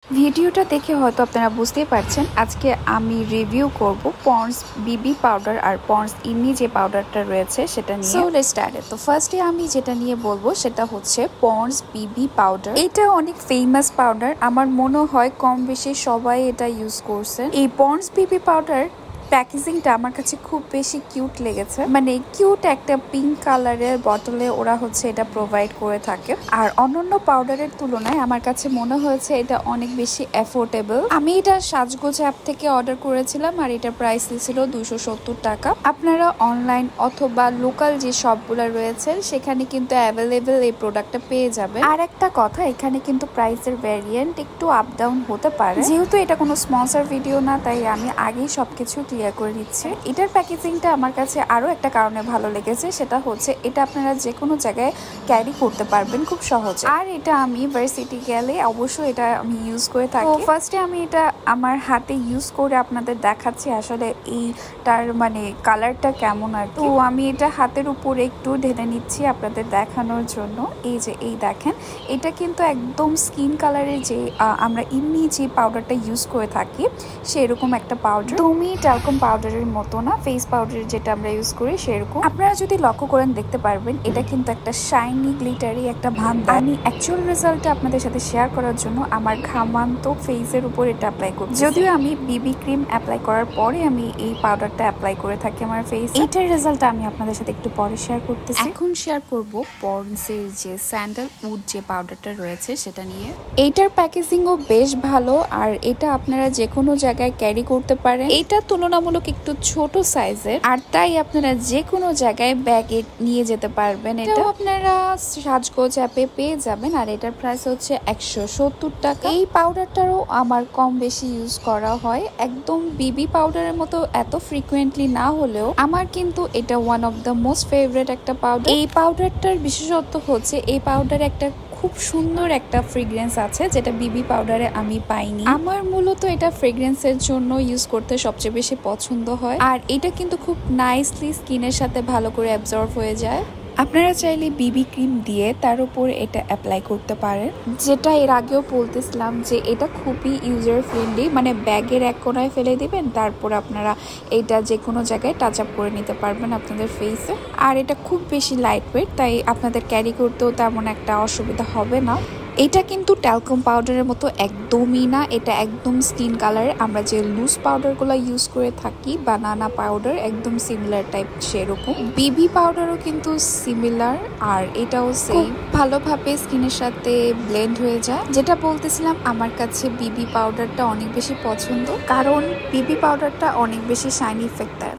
ভিডিওটা দেখে হয়তো আপনারা বুঝতেই পারছেন আজকে আমি রিভিউ করব পন্ডস বিবি পাউডার আর পন্ডস ইমনি যে পাউডারটা রয়েছে সেটা নিয়ে। So let's start. তো ফার্স্টে আমি যেটা নিয়ে বলবো সেটা হচ্ছে পন্ডস বিবি পাউডার। এটা অনেক ফেমাস পাউডার, আমার মনে হয় কম বেশি সবাই এটা ইউজ করছে। এই পন্ডস বিবি পাউডার প্যাকেজিংটা আমার কাছে খুব বেশি কিউট লেগেছে, মানে কিউট একটা পিঙ্ক কালারের বটলে ওরা হচ্ছে এটা প্রোভাইড করে থাকে। আর অন্যান্য পাউডারের তুলনায় আমার কাছে মনে হয়েছে এটা অনেক বেশি অ্যাফোর্ডেবল। আমি এটা সাজগোজ অ্যাপ থেকে অর্ডার করেছিলাম আর এটা প্রাইস ছিল 270 টাকা। আপনারা অনলাইন অথবা লোকাল যে শপগুলো রয়েছে সেখানে কিন্তু অ্যাভেলেবেল এই প্রোডাক্টটা পেয়ে যাবেন। আর একটা কথা, এখানে কিন্তু প্রাইসের ভ্যারিয়েন্ট একটু আপ ডাউন হতে পারে। যেহেতু এটা কোনো স্পন্সর ভিডিও না, তাই আমি আগেই সবকিছু ক্লিয়ার করে দিচ্ছি। এটার প্যাকেজিংটা আমার কাছে আরো একটা কারণে ভালো লেগেছে, সেটা হচ্ছে এটা আপনারা যে কোনো জায়গায় ক্যারি করতে পারবেন খুব সহজে। আর এটা আমি ভার্সিটি গেলে অবশ্যই এটা আমি ইউজ করে থাকি। ফার্স্টে আমি এটা আমার হাতে ইউজ করে আপনাদের দেখাচ্ছি আসলে এইটার মানে কালারটা কেমন আর। তো আমি এটা হাতের উপরে একটু ঢেলে নিচ্ছি আপনাদের দেখানোর জন্য। এই দেখেন, এটা কিন্তু একদম স্কিন কালারের যে আমরা এমনি যে পাউডারটা ইউজ করে থাকি সেরকম একটা পাউডার। তুমি ট্যালকম পাউডারের মতো না, ফেস পাউডার যেটা আমরা ইউজ করি সেরকম। আপনারা যদি লক্ষ্য করেন দেখতে পারবেন এটা কিন্তু একটা শাইনি গ্লিটারি একটা ভাব। আমি অ্যাকচুয়াল রেজাল্টটা আপনাদের সাথে শেয়ার করার জন্য আমার ঘামান্ত ফেসের উপর এটা অ্যাপ্লাই করছি। যদিও আমি বিবি ক্রিম অ্যাপ্লাই করার পরে আমি এই পাউডারটা অ্যাপ্লাই করে থাকি আমার ফেস। এইটার রেজাল্টটা আমি আপনাদের সাথে একটু পরে শেয়ার করতেছি। এখন শেয়ার করব পন্ডসের যে স্যান্ডালউড যে পাউডারটা রয়েছে সেটা নিয়ে। এইটার প্যাকেজিংও বেশ ভালো আর এটা আপনারা যে কোনো জায়গায় ক্যারি করতে পারেন। এটা তুলনামূলক একটু ছোট সাইজের আর তাই আপনারা যে কোনো জায়গায় ব্যাগে নিয়ে যেতে পারবেন। এটা আপনারা সাজগোজ অ্যাপে পেয়ে যাবেন আর এটার প্রাইস হচ্ছে 170 টাকা। এই পাউডারটারও আমার কম বেশি ইউজ করা হয়, একদম বিবি পাউডারের মতো এত ফ্রিকুয়েন্টলি না হলেও আমার কিন্তু এটা one of the most favourite একটা পাউডার। এই পাউডারটার বিশেষত্ব হচ্ছে এই পাউডারে একটা খুব সুন্দর একটা ফ্রেগ্রেন্স আছে যেটা বিবি পাউডারে আমি পাইনি। আমার মূলত এটা ফ্রেগ্রেন্সের জন্য ইউজ করতে সবচেয়ে বেশি পছন্দ হয় আর এটা কিন্তু খুব নাইসলি স্কিনের সাথে ভালো করে অ্যাবজর্ব হয়ে যায়। আপনারা চাইলে বিবি ক্রিম দিয়ে তার উপর এটা অ্যাপ্লাই করতে পারেন, যেটা এর আগেও বলতেছিলাম যে এটা খুবই ইউজার ফ্রেন্ডলি, মানে ব্যাগের এক কোনায় ফেলে দিবেন তারপর আপনারা এটা যে কোনো জায়গায় টাচ আপ করে নিতে পারবেন আপনাদের ফেসে। আর এটা খুব বেশি লাইট ওয়েট, তাই আপনাদের ক্যারি করতেও তেমন একটা অসুবিধা হবে না। এটা কিন্তু ট্যালকম পাউডারের মতো একদমই না, এটা একদম স্কিন কালার আমরা যে লুজ পাউডারগুলো ইউজ করে থাকি, বানানা পাউডার একদম সিমিলার টাইপ সেরকম। বিবি পাউডারও কিন্তু সিমিলার আর এটাও সেম ভালোভাবে স্কিনের সাথে ব্লেন্ড হয়ে যায়। যেটা বলতেছিলাম, আমার কাছে বিবি পাউডারটা অনেক বেশি পছন্দ কারণ বিবি পাউডারটা অনেক বেশি শাইনি ইফেক্ট দেয়।